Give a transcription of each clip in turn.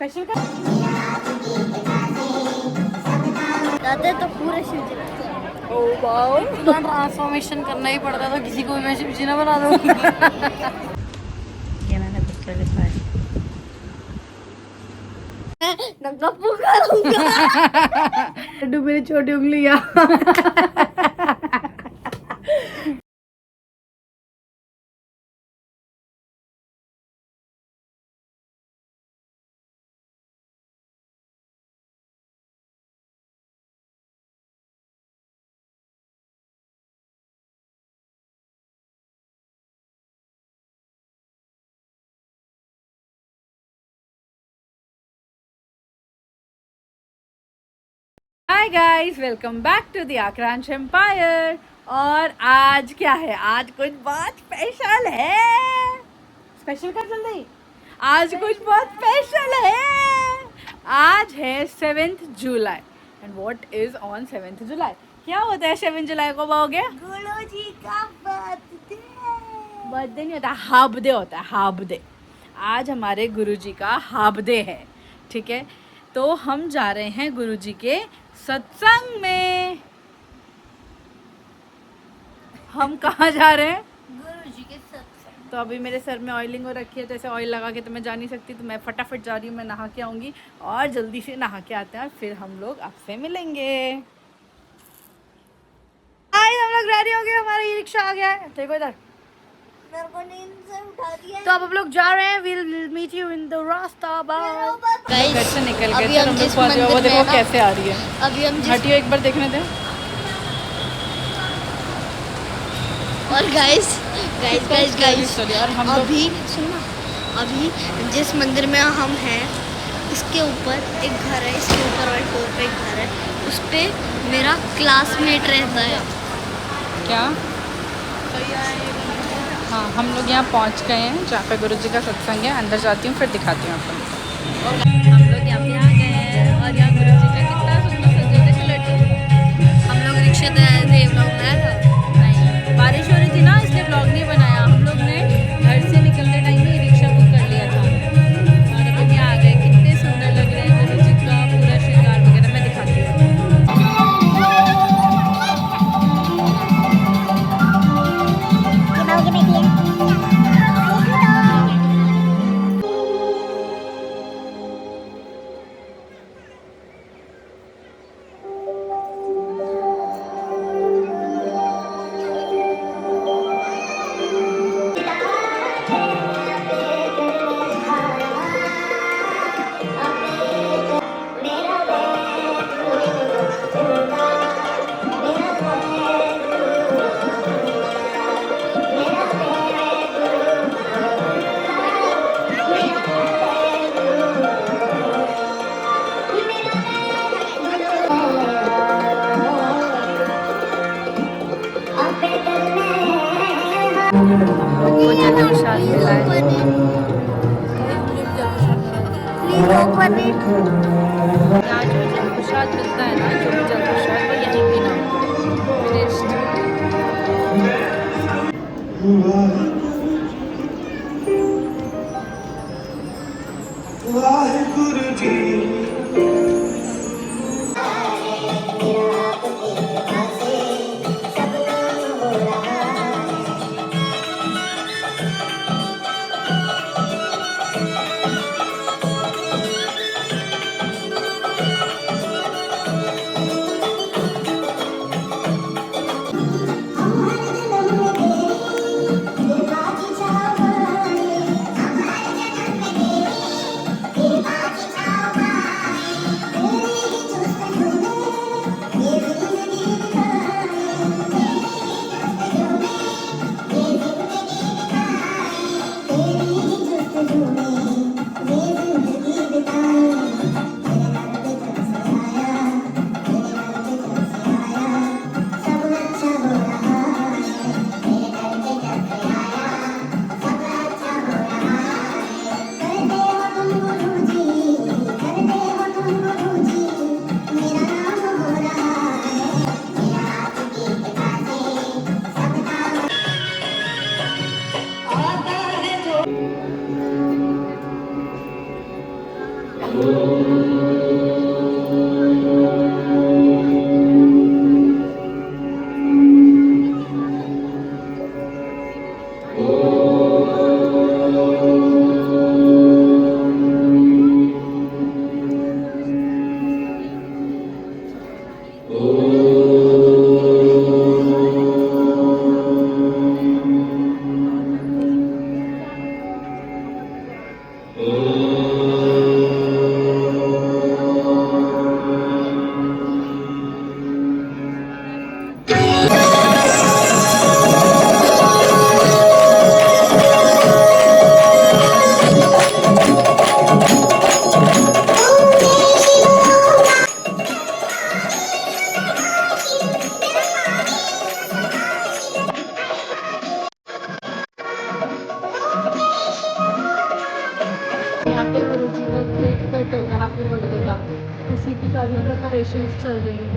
Special का जाते तो पूरे शिव जी ट्रांसफॉर्मेशन करना ही पड़ता था, किसी को भी मैं शिव जी ना बना दूँ। ये मैंने खुद कर लिखा है। लड्डू मेरी छोटी उंगलियां। Hi guys, welcome back to the Aakransh empire. और आज क्या है, आज कुछ बहुत स्पेशल है। स्पेशल कर जल्दी, आज कुछ बहुत स्पेशल है। आज है 7th July and what is on 7th जुलाई? क्या होता है 7 जुलाई को? बोलोगे गुरुजी का बर्थडे। बर्थडे नहीं होता, हाफ डे होता है, हाफ डे। आज हमारे गुरुजी का हाफ डे है, ठीक है। तो हम जा रहे हैं गुरुजी के सत्संग में। हम कहाँ जा रहे हैं? गुरुजी के सत्संग। तो अभी मेरे सर में ऑयलिंग हो रखी है, तो ऐसे ऑयल लगा के तो मैं जा नहीं सकती, तो मैं फटाफट जा रही हूँ। मैं नहा के आऊँगी और जल्दी से नहा के आते हैं और फिर हम लोग आपसे मिलेंगे। हाय, हम लोग रेडी हो गए, हमारा ई रिक्शा आ गया है। देखो इधर, मेरे को नींद से उठा दिया। तो अब हम लोग जा रहे हैं। Will meet you in the रास्ता। बाय। घर से निकल गए, हम लोग पहुंचे। वो देखो कैसे आ रही है। अभी हम हटियो, एक बार देखने दें। और गाइस हम अभी सुनना, अभी जिस मंदिर में हम हैं इसके ऊपर एक घर है, इसके ऊपर वाले फ्लोर पे एक घर है, उस पे मेरा क्लासमेट रहता है। क्या? हाँ, हम लोग यहाँ पहुँच गए हैं जहाँ पे गुरुजी का सत्संग है। अंदर जाती हूँ, फिर दिखाती हूँ आपको। हम लोग यहाँ पे आ गए हैं और यहाँ गुरुजी का कितना सुंदर सजे थे लड्डू। हम लोग रिक्शे पे आए थे, व्लॉग बनाया था? नहीं, बारिश हो रही थी ना, इसलिए व्लॉग नहीं बनाया। हम लोग ने घर से निकलते टाइम ही रिक्शा बुक कर लिया था और अभी आ गए। कितने सुंदर लग रहे हैं गुरुजी का पूरा श्रृंगार वगैरह। मैं दिखाती हूँ। प्रसाद मिला है। यहाँ जो जल प्रसाद मिलता है ना, जो भी जल प्रसाद, वो यहीं पीना। वाहिगुरु जी। यहाँ पे गुरुजी का केक कट होगा हैप्पी बर्थडे का, उसी की सारी प्रिपरेशन चल रही है।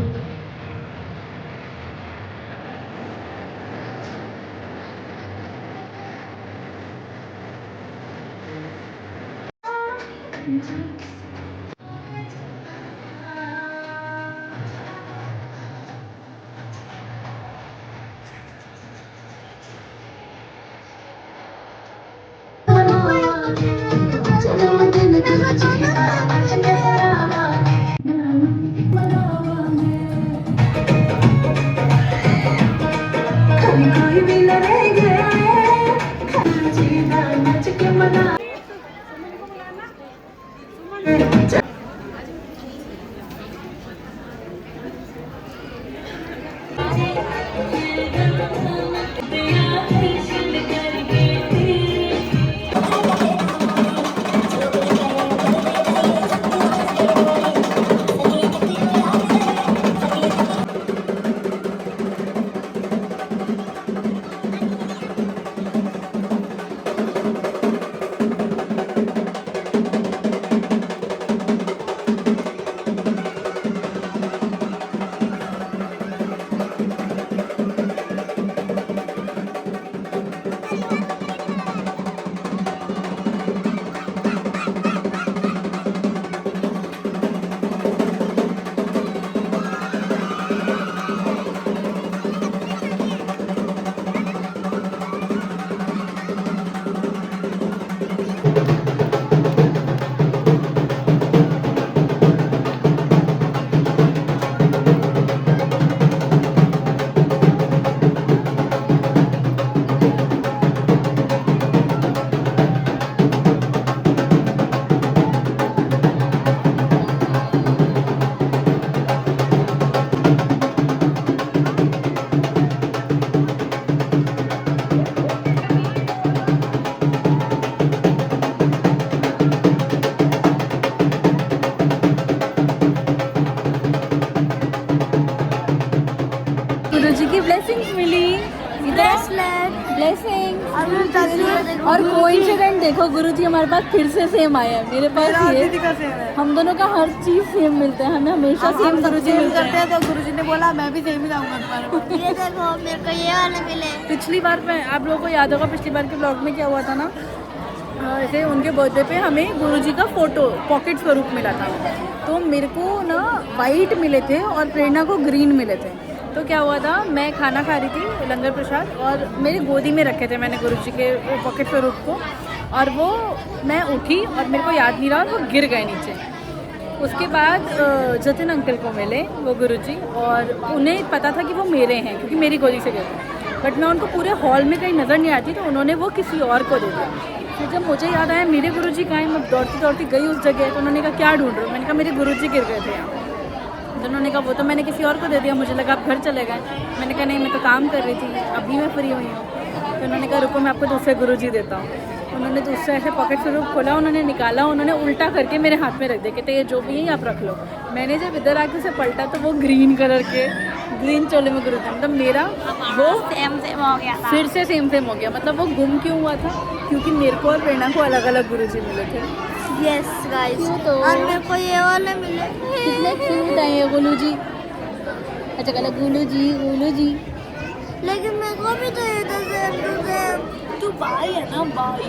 गुरुजी की ब्लेसिंग्स मिली, ब्लेसिंग और कोइंसिडेंट देखो गुरुजी हमारे पास फिर से सेम आया है, मेरे पास ये हम दोनों का हर चीज सेम मिलता है, हमें हमेशा सेम गुरुजी मिलते हैं। तो गुरुजी ने बोला मैं भी सेम ही जाऊंगा तुम्हारे। ये देखो मेरे को ये वाले मिले। पिछली बार में आप लोगों को याद होगा, पिछली बार के ब्लॉग में क्या हुआ था ना, ऐसे उनके बर्थडे पे हमें गुरुजी का फोटो पॉकेट स्वरूप मिला था, तो मेरे को ना वाइट मिले थे और प्रेरणा को ग्रीन मिले थे। तो क्या हुआ था, मैं खाना खा रही थी लंगर प्रसाद और मेरी गोदी में रखे थे मैंने गुरुजी के पॉकेट स्वरूप को, और वो मैं उठी और मेरे को याद नहीं रहा और वो गिर गए नीचे। उसके बाद जतिन अंकल को मिले वो गुरुजी, और उन्हें पता था कि वो मेरे हैं क्योंकि मेरी गोदी से गिर गए, बट मैं उनको पूरे हॉल में कहीं नज़र नहीं आती, तो उन्होंने वो किसी और को दे दिया। फिर जब मुझे याद आया मेरे गुरुजी कहाँ हैं, मैं दौड़ती दौड़ती गई उस जगह, तो उन्होंने कहा क्या ढूंढ रहे हो, मैंने कहा मेरे गुरुजी गिर गए थे यहाँ। तो उन्होंने कहा वो तो मैंने किसी और को दे दिया, मुझे लगा आप घर चले गए। मैंने कहा नहीं, मैं तो काम कर रही थी, अभी मैं फ्री हुई हूँ। तो उन्होंने कहा रुको मैं आपको दूसरे गुरुजी देता हूँ। उन्होंने दूसरा ऐसे पॉकेट स्वरूप खोला, उन्होंने निकाला, उन्होंने उल्टा करके मेरे हाथ में रख दिया, कहते ये जो भी है आप रख लो। मैंने जब इधर आके उसे पलटा तो वो ग्रीन कलर के ग्रीन चोले में गुरुजी, मतलब मेरा वो सेम हो गया था। फिर से सेम हो गया। मतलब वो गुम क्यों हुआ था, क्योंकि मेरे को और प्रेरणा को अलग अलग गुरुजी मिले थे। यस गाइस, तो और मेरे को ये वाले मिले। कितने क्यूट है ये गुरुजी। अच्छा कहला गुरुजी गुरुजी, लेकिन मेरे को भी तो तू भाई है ना भाई।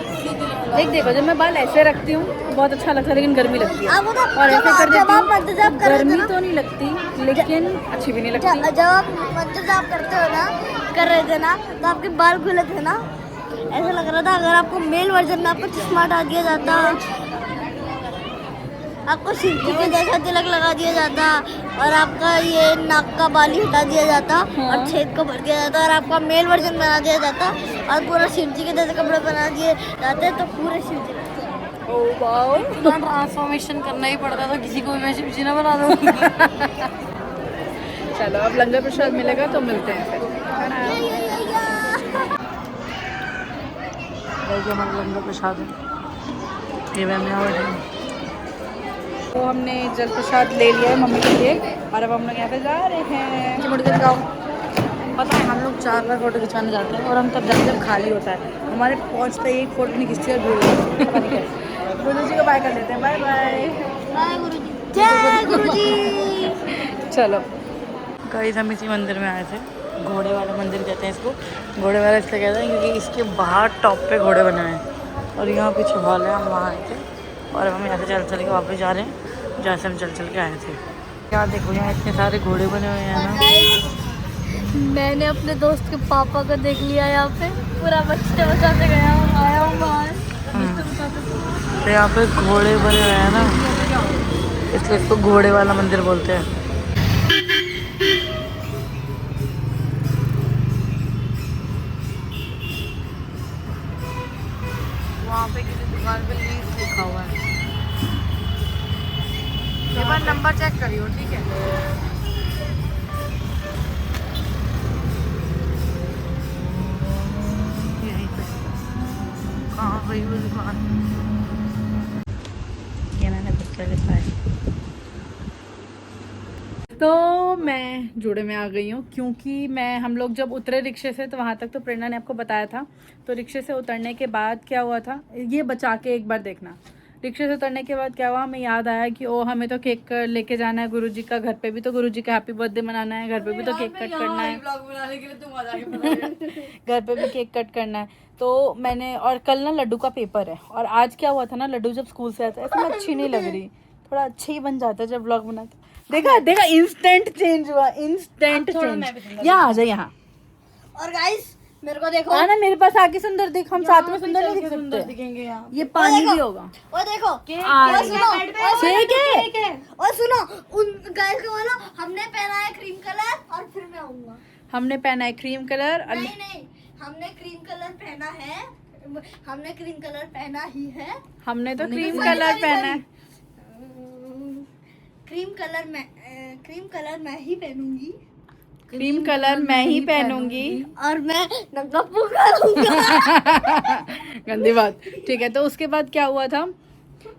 देख देखो जब मैं बाल ऐसे रखती हूँ बहुत अच्छा लगता है, लेकिन गर्मी लगती है, और ऐसे कर देती हूँ गर्मी तो नहीं लगती लेकिन अच्छी भी नहीं लगती। जब आप मंत्रजाप करते हो ना, कर रहे थे ना, तो आपके बाल खुले थे ना, ऐसा लग रहा था अगर आपको मेल वर्जन में आपको चश्मा हटा दिया जाता, आपको शिवजी के जैसा तिलक लगा दिया जाता, और आपका ये नाक का बाली हटा दिया जाता, और छेद को भर दिया जाता, और आपका मेल वर्जन बना दिया जाता, और पूरा शिवजी के जैसे कपड़े बना दिए जाते, तो पूरे शिवजी लगते। ओह वाओ, इतना ट्रांसफॉर्मेशन करना ही पड़ता था, किसी को भी वैसे भी ना बना दो। चलो अब लंगर प्रसाद मिलेगा तो मिलते हैं फिर। हमारा लंगर प्रसाद है, ये मैं तो हमने जल प्रसाद ले लिया है मम्मी के लिए और अब हम लोग यहाँ पे जा रहे हैं। पता है हम लोग 4 बार फोटो खिंचवाने जाते हैं और हम तब जाते जब खाली होता है, हमारे पहुँचते ही एक फोटो नहीं खिंचती और भूल जाते हैं। गुरु जी को बाय कर लेते हैं, बाय बाय। बाय गुरुजी, जय गुरुजी। चलो गाइस हम इसी मंदिर में आए थे, घोड़े वाला मंदिर कहते हैं इसको। घोड़े वाला इसलिए कहते हैं क्योंकि इसके बाहर टॉप पे घोड़े बने हुए हैं और यहाँ पीछे हॉल है। हम वहाँ आए थे और अब हम यहाँ से चल के वापस जा रहे हैं जहाँ से हम चल के आए थे। यहाँ देखो, यहाँ इतने सारे घोड़े बने हुए हैं ना। मैंने अपने दोस्त के पापा को देख लिया, यहाँ पे पूरा बच्चे बचाते गया आया हूँ बाहर। तो यहाँ पे घोड़े बने हुए हैं ना, इसलिए इसको घोड़े वाला मंदिर बोलते हैं। वहाँ पे किसी दुकान पे लीज लिखा हुआ है, एक बार नंबर चेक करियो, ठीक है। यहीं पे कहाँ गई वो दुकान, ये मैंने कुछ लिखा है। तो मैं जोड़े में आ गई हूँ क्योंकि हम लोग जब उतरे रिक्शे से तो वहाँ तक तो प्रेरणा ने आपको बताया था। तो रिक्शे से उतरने के बाद क्या हुआ था, ये बचा के एक बार देखना। रिक्शे से उतरने के बाद क्या हुआ, हमें याद आया कि हमें तो केक लेके जाना है गुरुजी का, घर पे भी तो गुरुजी का हैप्पी बर्थडे मनाना है, घर पे भी तो केक कट करना है, घर पे भी केक कट करना है। तो मैंने, और कल ना लड्डू का पेपर है और आज क्या हुआ था ना, लड्डू जब स्कूल से आता है ऐसे मैं अच्छी नहीं लग रही, थोड़ा अच्छा ही बन जाता है जब व्लॉग बनाते। देखा इंस्टेंट चेंज हुआ, इंस्टेंट चेंज। यहाँ आ जाए यहाँ। और गाइस मेरे को देखो, ना मेरे पास आके सुंदर दिख, हम साथ में सुंदर नहीं दिख सकते, दिखेंगे यहाँ। ये पानी भी होगा। और देखो केक है। और सुनो उन गाइस को बोलो, हमने पहना है क्रीम कलर और फिर मैं आऊंगा। हमने पहना है क्रीम कलर। नहीं, हमने क्रीम कलर पहना है, हमने क्रीम कलर पहना ही है। हमने तो क्रीम कलर पहना है। क्रीम कलर मैं ही पहनूंगी। क्रीम कलर मैं ही पहनूंगी और मैं नंगा करूंगा। गंदी बात। ठीक है, तो उसके बाद क्या हुआ था,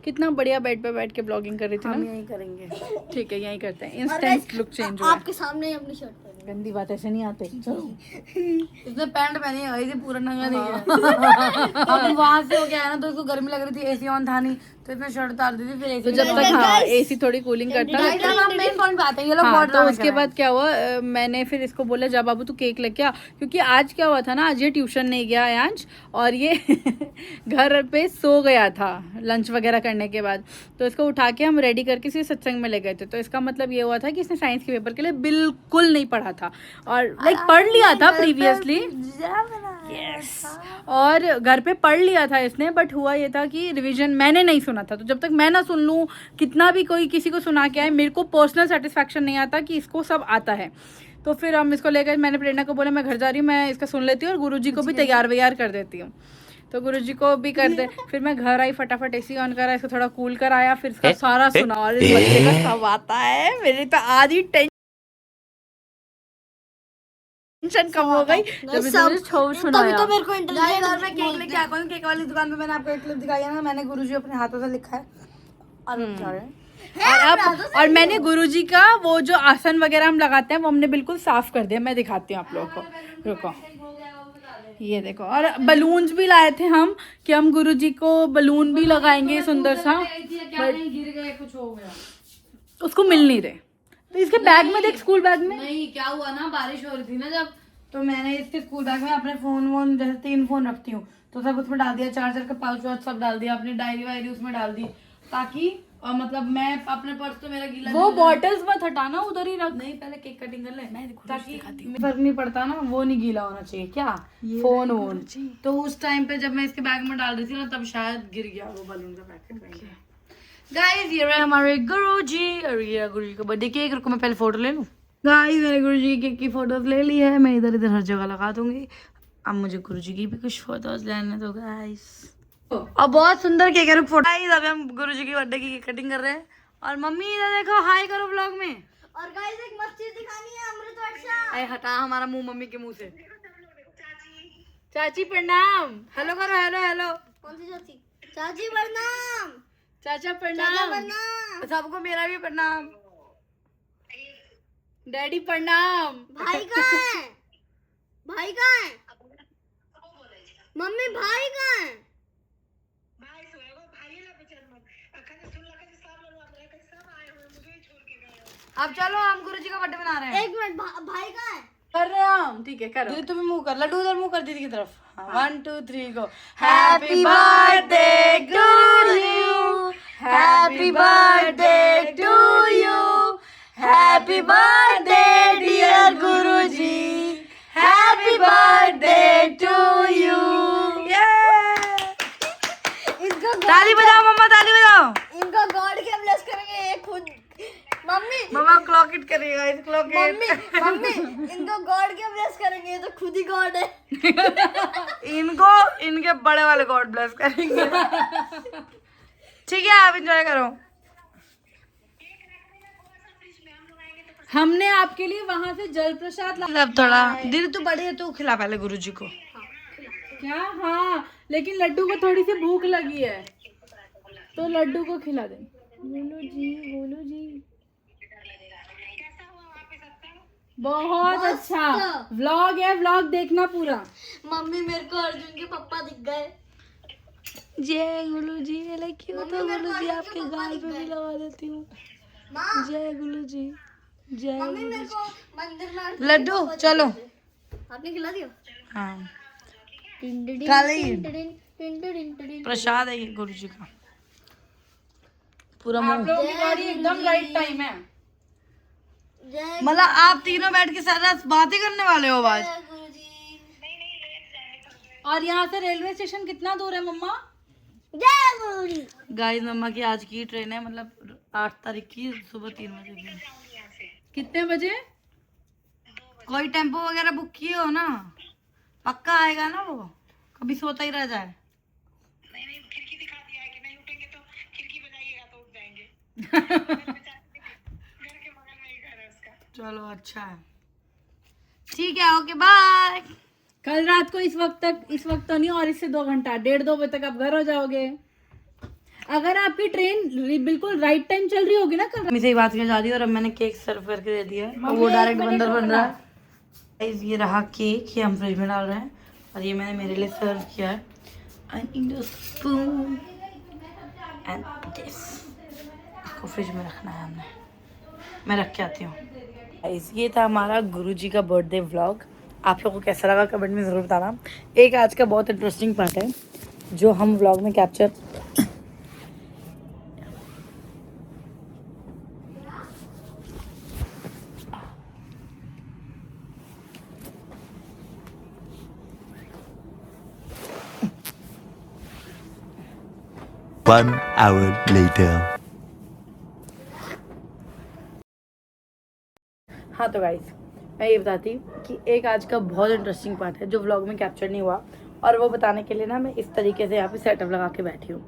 कितना बढ़िया बेड पे बैठ के ब्लॉगिंग कर रही थी ना। हम यही करेंगे, ठीक है, यही करते हैं। इंस्टेंट लुक चेंज हुआ। आपके सामने ही अपनी शर्ट पहनी। गंदी बात, ऐसे नहीं आते। इसने पैंट पहनी है, इसे पूरा नंगा नहीं है। अब वहां से हो गया है ना, तो इसको गर्मी लग रही थी, एसी ऑन था नहीं, तो इसने शर्ट उतार दी थी। फिर तो जब तक हाँ एसी थोड़ी कूलिंग करता है। तो उसके बाद क्या हुआ, मैंने फिर इसको बोला जा बाबू तू केक लेके आ, क्योंकि आज क्या हुआ था ना, आज ये ट्यूशन नहीं गया आयांश और ये घर पे सो गया था लंच वगैरह करने के बाद। तो इसको उठा के हम रेडी करके इसे सत्संग में ले गए थे। तो इसका मतलब ये हुआ था कि इसने साइंस के पेपर के लिए बिल्कुल नहीं पढ़ा था और पढ़ लिया था प्रीवियसली, और घर पे पढ़ लिया था इसने, बट हुआ ये था कि रिवीजन मैंने नहीं सुना था। तो जब तक मैं ना सुन लूँ, कितना भी कोई किसी को सुना के आए, मेरे को पर्सनल सेटिस्फैक्शन नहीं आता कि इसको सब आता है। तो फिर हम इसको लेकर, मैंने प्रेरणा को बोला मैं घर जा रही हूँ, मैं इसका सुन लेती हूँ और गुरुजी को भी तैयार वैयार कर देती हूँ। तो गुरुजी को भी कर दे। फिर मैं घर आई, फटाफट एसी ऑन करा, इसको थोड़ा कूल कराया, फिर इसका सारा सुना। और इस बच्चे का सब आता है, मेरी तो आधी टेंशन कम हो गई जब इसने सुनाया। तो मेरे को इंटरव्यू में केक लेके आया हूं, केक वाली दुकान पे मैंने आपको एक क्लिप दिखाई है ना, मैंने गुरुजी अपने हाथों से लिखा है। और मैंने गुरुजी का वो जो आसन वगैरह हम लगाते हैं वो हमने बिल्कुल साफ कर दिया। मैं दिखाती हूँ आप लोगों को, रुको, ये देखो। और बलून्स भी लाए थे हम कि हम गुरुजी को बलून भी लगाएंगे सुंदर सा, गिर गए, कुछ हो गया, उसको मिल नहीं रहे। तो इसके बैग में देख, स्कूल बैग में नहीं, क्या हुआ ना, बारिश हो रही थी ना जब, तो मैंने इसके स्कूल बैग में अपने फोन वोन, जैसे 3 फोन रखती हूँ, तो सब उसमें डाल दिया, चार्जर का पाउच वाउच सब डाल दिया, अपनी डायरी वायरी उसमें डाल दी, ताकि और मतलब मैं अपने पर्स तो मेरा गीला, वो बॉटल्स मत हटाना, उधर ही रख। नहीं, पहले केक कटिंग कर ले, मैं ताकि फर्क नहीं पड़ता ना, वो नहीं गीला होना चाहिए क्या, फोन वोन। तो उस टाइम पे जब मैं इसके बैग में डाल रही थी ना, तब शायद गिर गया वो बलून का पैकेट। गाइस ये रहे हमारे गुरुजी, और ये गुरुजी का बर्थडे केक। रुको मैं पहले फोटो ले लूं। गाइस मैंने गुरुजी के केक की फोटोज ले ली है, मैं इधर इधर हर जगह लगा दूंगी। अब मुझे गुरुजी की भी कुछ फोटोज लेने दो गाइस। और बहुत सुंदर केक है। फोटो अभी हम गुरुजी की बर्थडे की कटिंग कर रहे हैं। और मम्मी इधर देखो, हाय करो व्लॉग में। और गाइस एक मस्त चीज दिखानी है, अमृत वर्षा। अरे हटा हमारा मुंह मम्मी के मुंह से। चाची प्रणाम, हेलो करो, हेलो हेलो। कौन सी चाची? चाची प्रणाम। चाचा चाचा प्रणाम, प्रणाम। सबको मेरा भी प्रणाम। डैडी प्रणाम। भाई कहाँ है? भाई कहाँ है? मम्मी भाई कहाँ है? अब चलो, हम गुरुजी का बर्थडे मना रहे हैं। एक मिनट, भाई कहाँ है? कर रहे हैं हम, ठीक है करो। दीदी तुम्हें मुंह कर, लड्डू उधर मुंह कर दीदी की तरफ। 1 2 3 go. Happy birthday to you, happy birthday to you, happy birthday dear Guruji, happy birthday to you. इनको ताली बजाओ मम्मा, ताली बजाओ। इनको गॉड के ब्लेस करेंगे, ये खुद। मम्मी मम्मा क्लॉक इट करिएगा, इस क्लॉक मम्मी मम्मी इनको गॉड के ब्लेस करेंगे, ये तो खुद ही गॉड है। इनको इनके बड़े वाले गॉड ब्लेस करेंगे। ठीक है, आप एंजॉय करो। हमने आपके लिए वहां से जल प्रसाद अब थोड़ा दीदी तू बड़ी है, तू खिला पहले गुरुजी को। क्या? हाँ, लेकिन लड्डू को थोड़ी सी भूख लगी है, तो लड्डू को खिला दे। बोलो जी, बोलो जी। बहुत अच्छा व्लॉग है, व्लॉग देखना पूरा। मम्मी मेरे को अर्जुन के पापा दिख गए। जय गुरुजी, क्यों तो गुरुजी आपके गाल पे भी लगा देती हूँ। जय गुरुजी, जय मम्मी मेरे गुरुजी। को मंदिर में अर्जुन लड्डू चलो। आपने खिला दिया? हाँ, टिंडिडिन, खा ली। टिंडिडिन, टिंडिडिन, टिंडिडिन। प्रसाद है ये गुरुजी का। पूरा आप मुंह, लोगों की गाड़ी एकदम राइट टाइम है। जय मतलब आप तीनों बैठ के सारा बातें करने वाले हो आज। गुरुजी। और यहाँ से रेलवे स्टेशन कितना दूर है मम्मा? जय गुरुजी। गाइस मम्मा की आज की ट्रेन है, मतलब 8 तारीख की सुबह 3 बजे की। कितने बजे? कोई टेम्पो वगैरह बुक किए हो ना? पक्का आएगा ना वो, कभी सोता ही रह जाए। चलो अच्छा है, ठीक है, ओके बाय। कल रात को इस वक्त तो नहीं, और इससे 2 घंटा, 1:30-2 बजे तक आप घर हो जाओगे। अगर आपकी ट्रेन बिल्कुल राइट टाइम चल रही होगी ना कल। मम्मी से ही बात की जा रही है और अब मैंने केक सर्व करके दे दिया है और वो डायरेक्ट बंदर बन रहा है। गाइस ये रहा केक, ये हम फ्रिज में डाल रहे हैं और ये मैंने मेरे लिए सर्व किया है। I need a spoon and this. इसको फ्रिज में रखना है हमने, मैं रख के आती हूँ। गाइस ये था हमारा गुरुजी का बर्थडे व्लॉग। आप लोगों को कैसा लगा कमेंट में ज़रूर बताना। एक आज का बहुत इंटरेस्टिंग पार्ट है जो हम व्लॉग में कैप्चर One hour later. हाँ तो गाइस मैं ये बताती कि एक आज का बहुत इंटरेस्टिंग पार्ट है जो व्लॉग में कैप्चर नहीं हुआ, और वो बताने के लिए ना मैं इस तरीके से यहाँ पे सेटअप लगा के बैठी हूँ।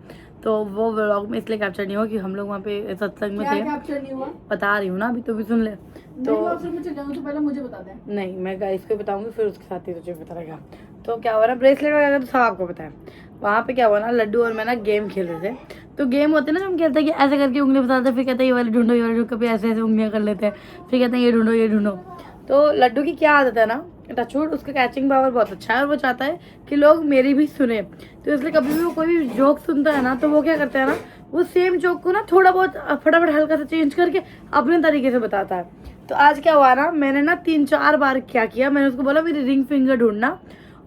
तो वो व्लॉग में इसलिए कैप्चर नहीं हुआ कि हम लोग वहाँ पे सत्संग में थे। कैप्चर नहीं हुआ? बता रही हूँ ना, अभी तो भी सुन ले। तो पहले मुझे बता दें। नहीं, मैं गाइस को बताऊंगी फिर उसके साथ ही तुझे पता रहेगा। तो क्या हुआ ना, ब्रेसलेट वगैरह तो सब आपको पता है। वहाँ पे क्या हुआ ना, लड्डू और मैं ना गेम खेल रहे थे। तो गेम होते हैं ना, हम खेलते हैं कि ऐसे करके उंगली बताते हैं, फिर कहते हैं ये वाली ढूंढो, ये वाली ढूंढो, कभी ऐसे ऐसे उंगलियाँ कर लेते हैं, फिर कहते हैं ये ढूंढो, ये ढूंढो। तो लड्डू की क्या आदत है ना, टचवुड उसका कैचिंग पावर बहुत अच्छा है और वो चाहता है कि लोग मेरी भी सुने। तो इसलिए कभी भी वो कोई भी जोक सुनता है ना, तो वो क्या करता है ना, वो सेम जोक को ना थोड़ा बहुत फटाफट हल्का सा चेंज करके अपने तरीके से बताता है। तो आज क्या हुआ ना, मैंने ना 3-4 बार क्या किया, मैंने उसको बोला मेरी रिंग फिंगर ढूंढना,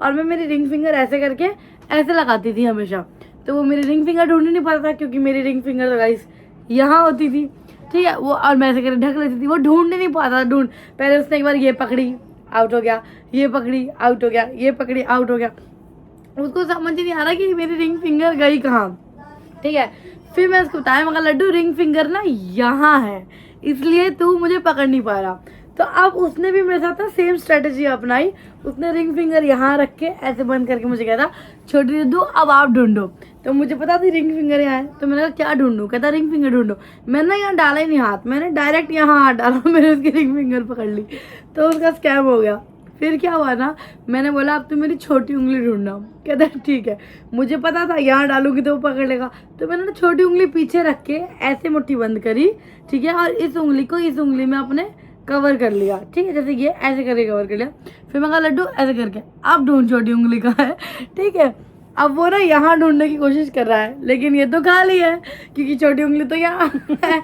और मैं मेरी रिंग फिंगर ऐसे करके ऐसे लगाती थी हमेशा। तो वो मेरी रिंग फिंगर ढूंढ नहीं पाता था क्योंकि मेरी रिंग फिंगर तो गाइस यहाँ होती थी, ठीक है वो, और मैं ऐसे करके ढक लेती थी, वो ढूंढ नहीं पाता। पहले उसने एक बार ये पकड़ी, आउट हो गया, ये पकड़ी, आउट हो गया, ये पकड़ी, आउट हो गया। उसको समझ ही नहीं आ रहा कि मेरी रिंग फिंगर गई कहाँ, ठीक है। फिर मैं उसको बताया, मगर लड्डू रिंग फिंगर ना यहाँ है, इसलिए तू मुझे पकड़ नहीं पा रहा। तो अब उसने भी मेरे साथ सेम स्ट्रेटेजी अपनाई। उसने रिंग फिंगर यहाँ रख के ऐसे बंद करके मुझे कहता छोटी दीदू अब आप ढूंढो। तो मुझे पता थी रिंग फिंगर यहाँ है, तो मैंने कहा क्या ढूंढूं? कहता रिंग फिंगर ढूंढो। मैंने यहाँ डाला ही नहीं हाथ, मैंने डायरेक्ट यहाँ हाथ डाला, मैंने उसकी रिंग फिंगर पकड़ ली, तो उसका स्कैम हो गया। फिर क्या हुआ ना, मैंने बोला अब तो मेरी छोटी उंगली ढूंढना। कहता ठीक है। मुझे पता था यहाँ डालूंगी तो वो पकड़ लेगा, तो मैंने ना छोटी उंगली पीछे रख के ऐसे मुट्ठी बंद करी, ठीक है, और इस उंगली को इस उंगली में अपने कवर कर लिया, ठीक है, जैसे ये ऐसे करके कवर कर लिया। फिर मैं कहा लड्डू ऐसे करके अब ढूंढ छोटी उंगली कहाँ है, ठीक है। अब वो ना यहाँ ढूंढने की कोशिश कर रहा है, लेकिन ये तो खाली है क्योंकि छोटी उंगली तो यहाँ है।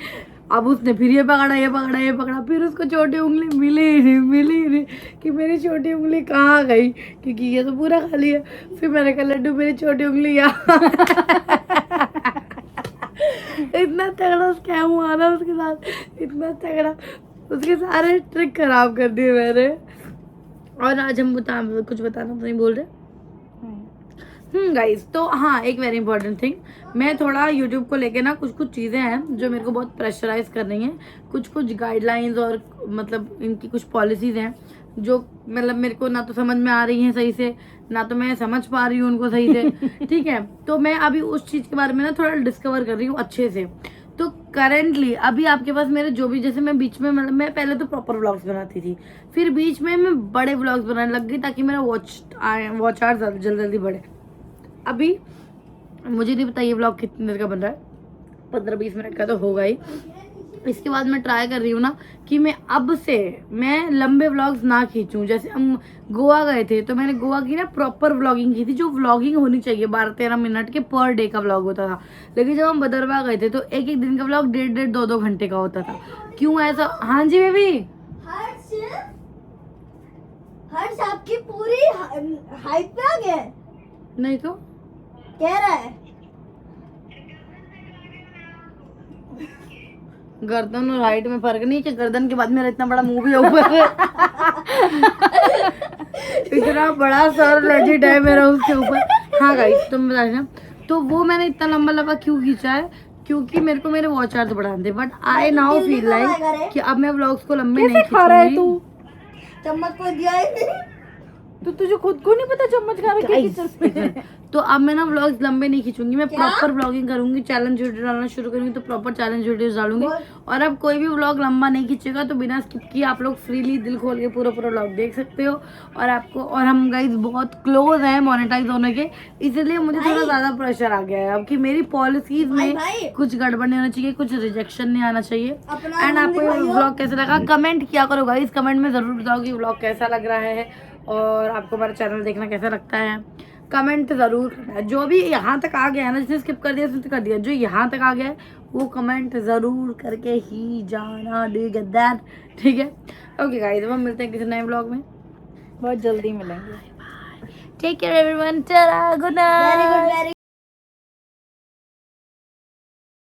अब उसने फिर ये पकड़ा ये पकड़ा ये पकड़ा, फिर उसको छोटी उंगली मिली नहीं कि मेरी छोटी उंगली कहाँ गई, क्योंकि ये तो पूरा खाली है। फिर मैंने कहा लड्डू मेरी छोटी उंगली यहाँ। इतना तगड़ा स्कैम हुआ ना उसके साथ, इतना तगड़ा, उसके सारे ट्रिक खराब कर दिए मैंने। और आज हम कुछ बताना तो नहीं बोल रहे गाइस। तो हाँ, एक वेरी इंपॉर्टेंट थिंग, मैं थोड़ा यूट्यूब को लेके ना कुछ चीज़ें हैं जो मेरे को बहुत प्रेशराइज कर रही हैं, कुछ गाइडलाइंस और मतलब इनकी कुछ पॉलिसीज़ हैं जो मतलब मेरे को ना तो समझ में आ रही हैं सही से, ना तो मैं समझ पा रही हूँ उनको सही से, ठीक है। तो मैं अभी उस चीज़ के बारे में ना थोड़ा डिस्कवर कर रही हूँ अच्छे से। तो करेंटली अभी आपके पास मेरे जो भी, जैसे मैं बीच में मतलब मैं पहले तो प्रॉपर व्लॉग्स बनाती थी, फिर बीच में मैं बड़े व्लॉग्स बनाने लग गई ताकि मेरा वॉच आवर जल्दी बढ़े। अभी मुझे नहीं पता ये व्लॉग कितने देर का बन रहा है, 15-20 मिनट का तो होगा ही। इसके बाद मैं ट्राई कर रही हूँ ना कि मैं अब से मैं लंबे व्लॉग्स ना खींचूं। जैसे हम गोवा गए थे तो मैंने गोवा की ना प्रॉपर व्लॉगिंग की थी, जो व्लॉगिंग होनी चाहिए 12-13 मिनट के पर डे का व्लॉग होता था। लेकिन जब हम भदरवा गए थे तो एक एक दिन का व्लॉग 1.5-1.5 2-2 घंटे का होता था। क्यों ऐसा? हाँ जी बेबी, हर्ष आपकी पूरी हाइट पे आ गया है। नहीं तो कह रहा है गर्दन और हाइट में फर्क नहीं कि गर्दन के बाद मेरा इतना बड़ा मुंह भी है ऊपर। इतना बड़ा सर लेजिट है मेरा उसके ऊपर। हाँ गाइस, तुम बता देना। तो वो मैंने इतना लंबा क्यों खींचा है, क्योंकि मेरे को मेरे वॉच आवर्स बढ़ाने थे। But I now feel like कि अब मैं व्लॉग्स को लंबे नहीं खींचूंगी। तू चम्मच को दिया ही नहीं तो तुझे खुद को नहीं पता चम्मच खा रहे? तो अब मैं ना व्लॉग्स लंबे नहीं खींचूंगी, मैं प्रॉपर व्लॉगिंग करूंगी। चैलेंज वीडियो डालना शुरू करूंगी तो प्रॉपर चैलेंज वीडियोस डालूंगी। और अब कोई भी व्लॉग लंबा नहीं खींचेगा तो बिना स्किप किए आप लोग फ्रीली दिल खोल के पूरा व्लॉग देख सकते हो। और आपको, और हम गाइस बहुत क्लोज हैं मोनेटाइज होने के, इसलिए मुझे थोड़ा ज्यादा प्रेशर आ गया है अब कि मेरी पॉलिसीज में कुछ गड़बड़ नहीं होना चाहिए, कुछ रिजेक्शन नहीं आना चाहिए। एंड आपको ये व्लॉग कैसा लगा कमेंट किया करो गाइस, कमेंट में जरूर बताओ कि व्लॉग कैसा लग रहा है और आपको हमारा चैनल देखना कैसा लगता है। कमेंट जरूर करना है। जो भी यहाँ तक आ गया है ना, जिसने स्किप कर दिया उसने तो कर दिया, जो यहाँ तक आ गया है वो कमेंट जरूर करके ही जाना, दैट, ठीक है। ओके गाइस, अब हम मिलते हैं किसी नए व्लॉग में, बहुत जल्दी मिलेंगे। Take care everyone, tata, good night.